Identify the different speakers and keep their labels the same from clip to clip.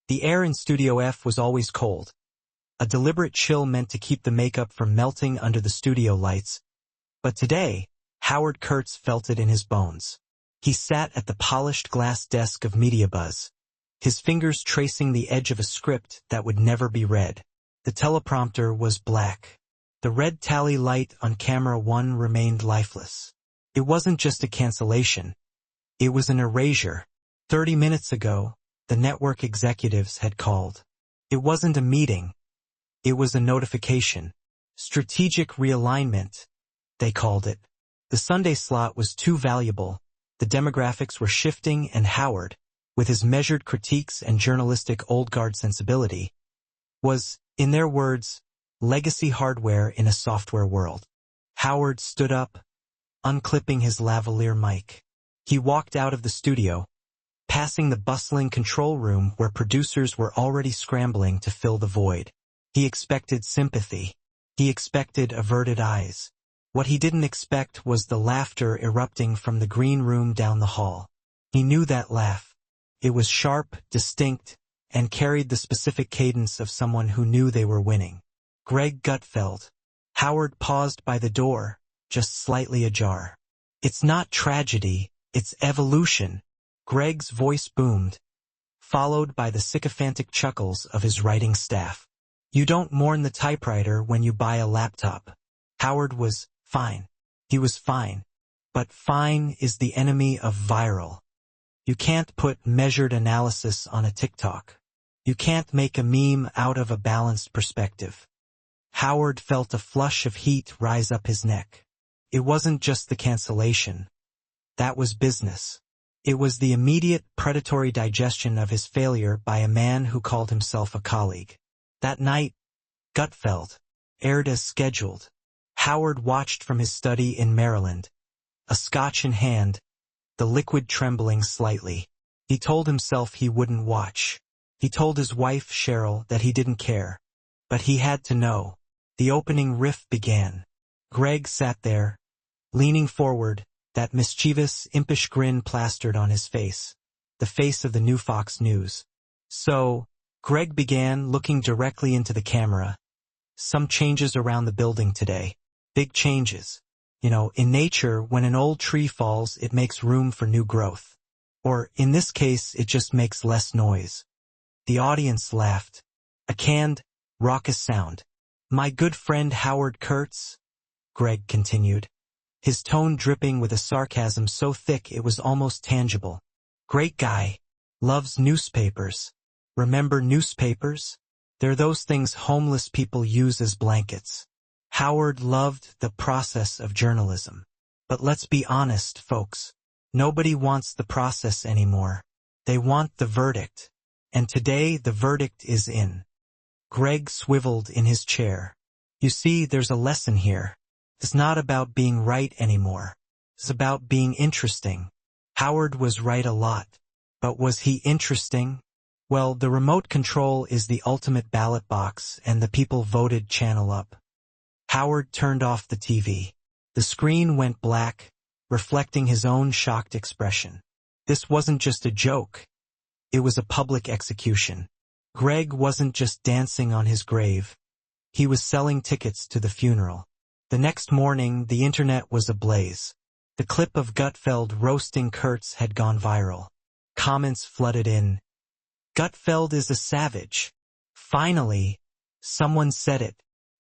Speaker 1: The air in Studio F was always cold, a deliberate chill meant to keep the makeup from melting under the studio lights. But today, Howard Kurtz felt it in his bones. He sat at the polished glass desk of MediaBuzz, his fingers tracing the edge of a script that would never be read. The teleprompter was black. The red tally light on camera 1 remained lifeless. It wasn't just a cancellation. It was an erasure. 30 minutes ago, the network executives had called. It wasn't a meeting. It was a notification. Strategic realignment, they called it. The Sunday slot was too valuable. The demographics were shifting, and Howard, with his measured critiques and journalistic old-guard sensibility, was, in their words, legacy hardware in a software world. Howard stood up, unclipping his lavalier mic. He walked out of the studio, passing the bustling control room where producers were already scrambling to fill the void. He expected sympathy. He expected averted eyes. What he didn't expect was the laughter erupting from the green room down the hall. He knew that laugh. It was sharp, distinct, and carried the specific cadence of someone who knew they were winning. Greg Gutfeld. Howard paused by the door, just slightly ajar. It's not tragedy, it's evolution. Greg's voice boomed, followed by the sycophantic chuckles of his writing staff. You don't mourn the typewriter when you buy a laptop. Howard was fine. He was fine. But fine is the enemy of viral. You can't put measured analysis on a TikTok. You can't make a meme out of a balanced perspective. Howard felt a flush of heat rise up his neck. It wasn't just the cancellation. That was business. It was the immediate predatory digestion of his failure by a man who called himself a colleague. That night, Gutfeld aired as scheduled. Howard watched from his study in Maryland, a scotch in hand, the liquid trembling slightly. He told himself he wouldn't watch. He told his wife, Cheryl, that he didn't care. But he had to know. The opening riff began. Greg sat there, leaning forward, that mischievous, impish grin plastered on his face, the face of the new Fox News. So, Greg began, looking directly into the camera. Some changes around the building today. Big changes. You know, in nature, when an old tree falls, it makes room for new growth. Or, in this case, it just makes less noise. The audience laughed. A canned, raucous sound. My good friend Howard Kurtz, Greg continued, his tone dripping with a sarcasm so thick it was almost tangible. Great guy. Loves newspapers. Remember newspapers? They're those things homeless people use as blankets. Howard loved the process of journalism. But let's be honest, folks. Nobody wants the process anymore. They want the verdict. And today the verdict is in. Greg swiveled in his chair. You see, there's a lesson here. It's not about being right anymore. It's about being interesting. Howard was right a lot. But was he interesting? Well, the remote control is the ultimate ballot box, and the people voted channel up. Howard turned off the TV. The screen went black, reflecting his own shocked expression. This wasn't just a joke. It was a public execution. Greg wasn't just dancing on his grave. He was selling tickets to the funeral. The next morning, the internet was ablaze. The clip of Gutfeld roasting Kurtz had gone viral. Comments flooded in. Gutfeld is a savage. Finally, someone said it.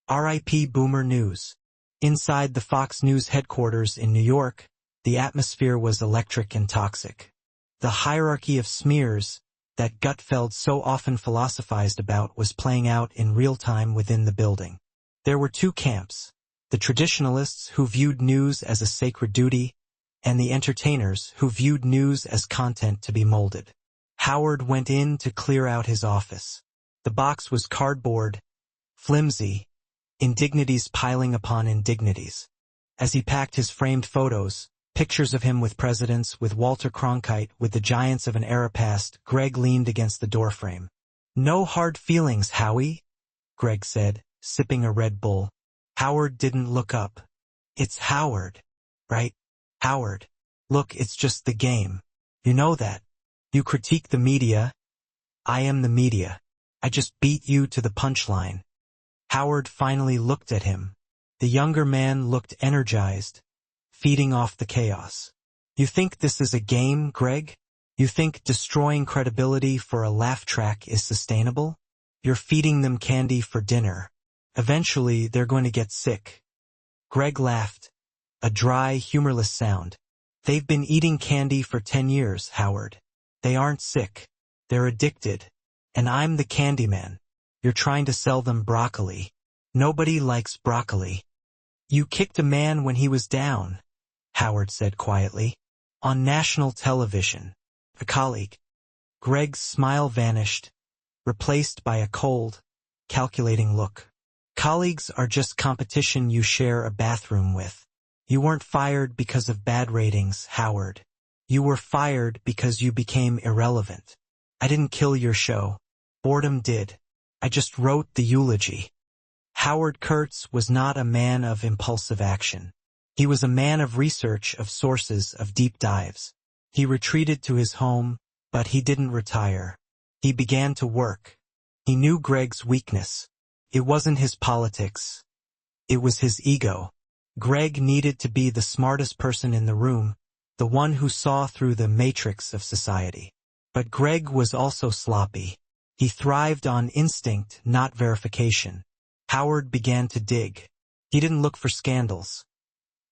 Speaker 1: R.I.P. Boomer News. Inside the Fox News headquarters in New York, the atmosphere was electric and toxic. The hierarchy of smears that Gutfeld so often philosophized about was playing out in real time within the building. There were two camps. The traditionalists who viewed news as a sacred duty, and the entertainers who viewed news as content to be molded. Howard went in to clear out his office. The box was cardboard, flimsy, indignities piling upon indignities. As he packed his framed photos, pictures of him with presidents, with Walter Cronkite, with the giants of an era past, Greg leaned against the doorframe. No hard feelings, Howie, Greg said, sipping a Red Bull. Howard didn't look up. It's Howard, right? Howard. Look, it's just the game. You know that. You critique the media. I am the media. I just beat you to the punchline. Howard finally looked at him. The younger man looked energized, feeding off the chaos. You think this is a game, Greg? You think destroying credibility for a laugh track is sustainable? You're feeding them candy for dinner. Eventually, they're going to get sick. Greg laughed, a dry, humorless sound. They've been eating candy for 10 years, Howard. They aren't sick. They're addicted. And I'm the Candyman. You're trying to sell them broccoli. Nobody likes broccoli. You kicked a man when he was down, Howard said quietly. On national television. A colleague. Greg's smile vanished, replaced by a cold, calculating look. Colleagues are just competition you share a bathroom with. You weren't fired because of bad ratings, Howard. You were fired because you became irrelevant. I didn't kill your show. Boredom did. I just wrote the eulogy. Howard Kurtz was not a man of impulsive action. He was a man of research, of sources, of deep dives. He retreated to his home, but he didn't retire. He began to work. He knew Greg's weakness. It wasn't his politics. It was his ego. Greg needed to be the smartest person in the room, the one who saw through the matrix of society. But Greg was also sloppy. He thrived on instinct, not verification. Howard began to dig. He didn't look for scandals.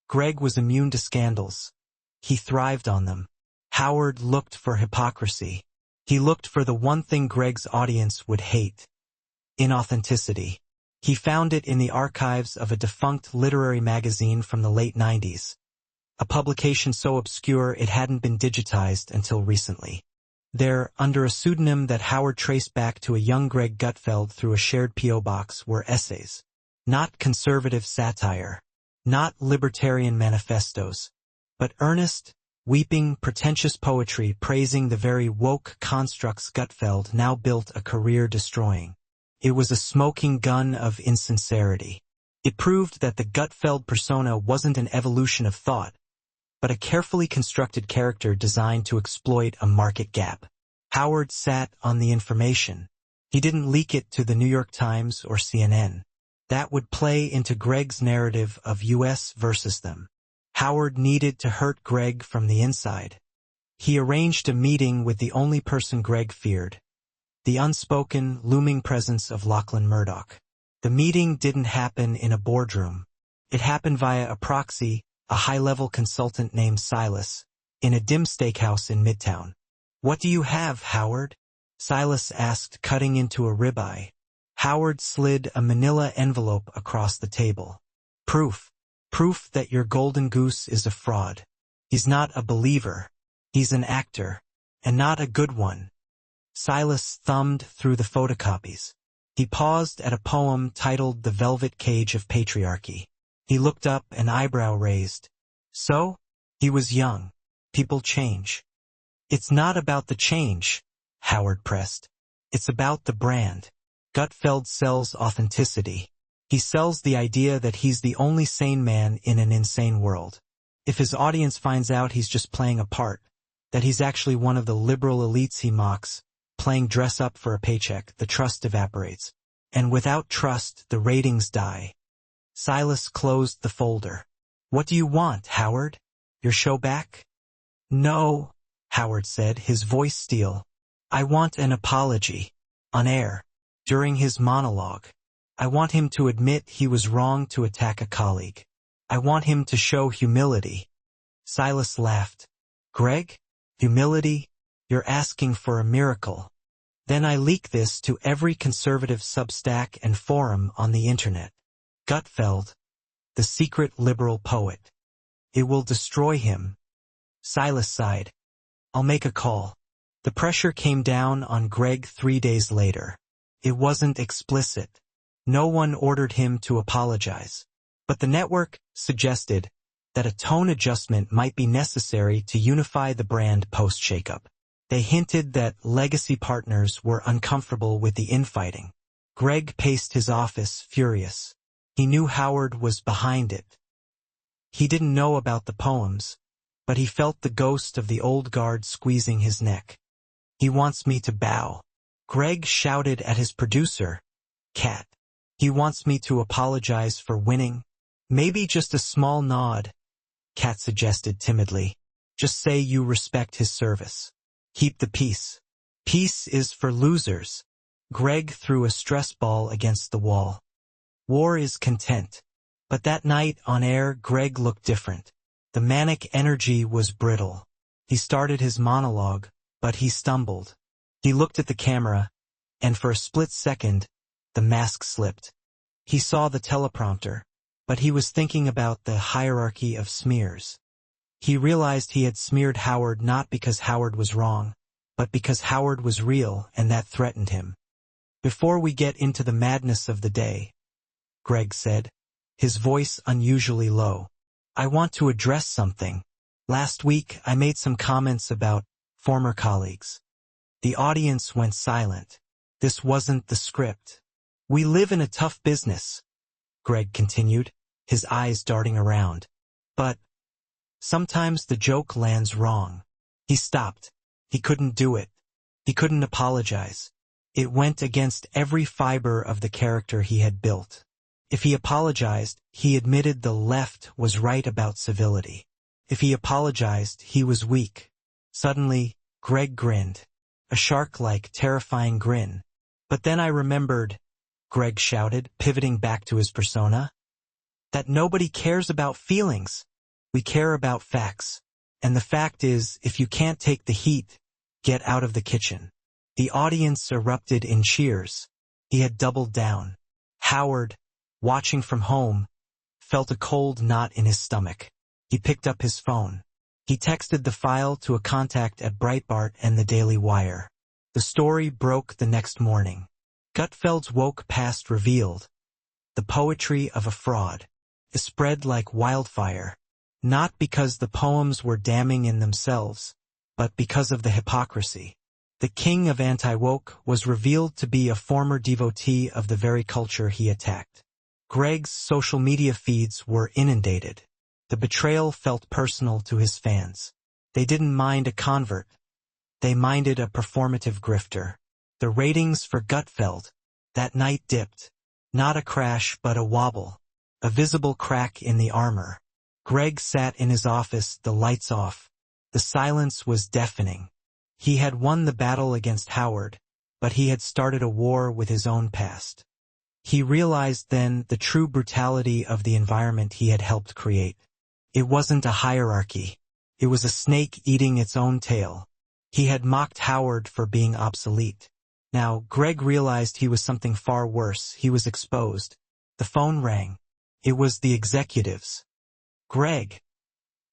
Speaker 1: Greg was immune to scandals. He thrived on them. Howard looked for hypocrisy. He looked for the one thing Greg's audience would hate: inauthenticity. He found it in the archives of a defunct literary magazine from the late 90s, a publication so obscure it hadn't been digitized until recently. There, under a pseudonym that Howard traced back to a young Greg Gutfeld through a shared P.O. box, were essays. Not conservative satire. Not libertarian manifestos. But earnest, weeping, pretentious poetry praising the very woke constructs Gutfeld now built a career destroying. It was a smoking gun of insincerity. It proved that the Gutfeld persona wasn't an evolution of thought, but a carefully constructed character designed to exploit a market gap. Howard sat on the information. He didn't leak it to the New York Times or CNN. That would play into Greg's narrative of US versus them. Howard needed to hurt Greg from the inside. He arranged a meeting with the only person Greg feared, the unspoken, looming presence of Lachlan Murdoch. The meeting didn't happen in a boardroom. It happened via a proxy, a high-level consultant named Silas, in a dim steakhouse in Midtown. "What do you have, Howard?" Silas asked, cutting into a ribeye. Howard slid a manila envelope across the table. "Proof. Proof that your golden goose is a fraud. He's not a believer. He's an actor. And not a good one." Silas thumbed through the photocopies. He paused at a poem titled "The Velvet Cage of Patriarchy." He looked up, an eyebrow raised. So? He was young. People change. "It's not about the change," Howard pressed. "It's about the brand. Gutfeld sells authenticity. He sells the idea that he's the only sane man in an insane world. If his audience finds out he's just playing a part, that he's actually one of the liberal elites he mocks, playing dress up for a paycheck, the trust evaporates. And without trust, the ratings die." Silas closed the folder. "What do you want, Howard? Your show back?" "No," Howard said, his voice steel. "I want an apology. On air. During his monologue. I want him to admit he was wrong to attack a colleague. I want him to show humility." Silas laughed. "Greg? Humility? You're asking for a miracle. Then I leak this to every conservative Substack and forum on the internet. Gutfeld, the secret liberal poet. It will destroy him." Silas sighed. "I'll make a call." The pressure came down on Greg 3 days later. It wasn't explicit. No one ordered him to apologize. But the network suggested that a tone adjustment might be necessary to unify the brand post-shakeup. They hinted that legacy partners were uncomfortable with the infighting. Greg paced his office, furious. He knew Howard was behind it. He didn't know about the poems, but he felt the ghost of the old guard squeezing his neck. "He wants me to bow." Greg shouted at his producer, Kat. He wants me to apologize for winning. Maybe just a small nod, Kat suggested timidly. Just say you respect his service. Keep the peace. Peace is for losers. Greg threw a stress ball against the wall. War is content. But that night on air, Greg looked different. The manic energy was brittle. He started his monologue, but he stumbled. He looked at the camera, and for a split second, the mask slipped. He saw the teleprompter, but he was thinking about the hierarchy of smears. He realized he had smeared Howard not because Howard was wrong, but because Howard was real and that threatened him. Before we get into the madness of the day, Greg said, his voice unusually low, I want to address something. Last week I made some comments about former colleagues. The audience went silent. This wasn't the script. We live in a tough business, Greg continued, his eyes darting around. But sometimes the joke lands wrong. He stopped. He couldn't do it. He couldn't apologize. It went against every fiber of the character he had built. If he apologized, he admitted the left was right about civility. If he apologized, he was weak. Suddenly, Greg grinned. A shark-like, terrifying grin. But then I remembered, Greg shouted, pivoting back to his persona, that nobody cares about feelings. We care about facts. And the fact is, if you can't take the heat, get out of the kitchen. The audience erupted in cheers. He had doubled down. Howard, watching from home, felt a cold knot in his stomach. He picked up his phone. He texted the file to a contact at Breitbart and the Daily Wire. The story broke the next morning. Gutfeld's woke past revealed. The poetry of a fraud. It spread like wildfire. Not because the poems were damning in themselves, but because of the hypocrisy. The king of anti-woke was revealed to be a former devotee of the very culture he attacked. Greg's social media feeds were inundated. The betrayal felt personal to his fans. They didn't mind a convert. They minded a performative grifter. The ratings for Gutfeld that night dipped. Not a crash but a wobble. A visible crack in the armor. Greg sat in his office, the lights off. The silence was deafening. He had won the battle against Howard, but he had started a war with his own past. He realized then the true brutality of the environment he had helped create. It wasn't a hierarchy. It was a snake eating its own tail. He had mocked Howard for being obsolete. Now, Greg realized he was something far worse. He was exposed. The phone rang. It was the executives. Greg,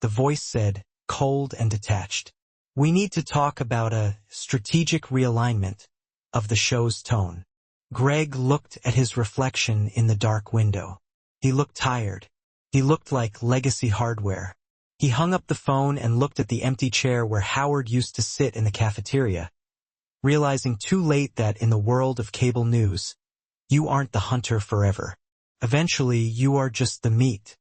Speaker 1: the voice said, cold and detached. We need to talk about a strategic realignment of the show's tone. Greg looked at his reflection in the dark window. He looked tired. He looked like legacy hardware. He hung up the phone and looked at the empty chair where Howard used to sit in the cafeteria, realizing too late that in the world of cable news, you aren't the hunter forever. Eventually, you are just the meat.